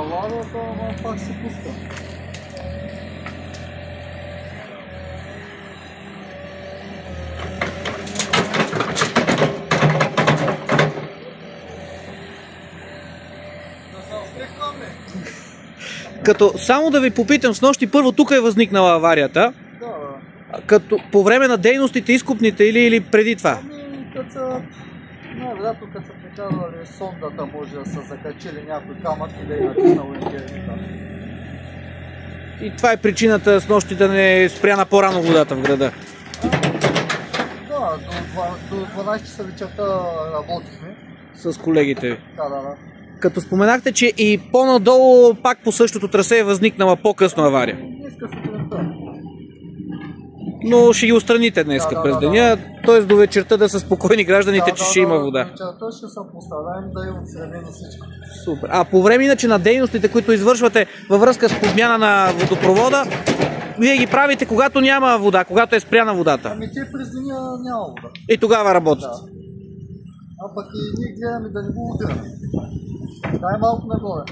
аварията, ама пак се пуска. Като само да ви попитам, снощи първо тук е възникнала аварията. Да. Като по време на дейностите изкупните или преди това? Ами, като са... Най-вероятно, като са прекарвали сондата, може да са закачили някой камък и да е натиснал енергията. И това е причината снощи да не е спряна по-рано водата в града? Да, до 12 часа вечерта работихме. С колегите ви? Да. Като споменахте, че и по-надолу пак по същото трасе е възникнала по-късно авария. Днеска сутринта. Но ще ги отстраните днеска през деня, т.е. до вечерта да са спокойни гражданите, че ще има вода. До вечерта ще се поставим да е отстранено всичко. Супер. А по време иначе на дейностите, които извършвате във връзка с подмяна на водопровода, вие ги правите когато няма вода, когато е спряна водата? Ами те през деня няма вода. И тогава работят? Да. А пък и ние гледаме да не го удираме. Дай малко нагоре.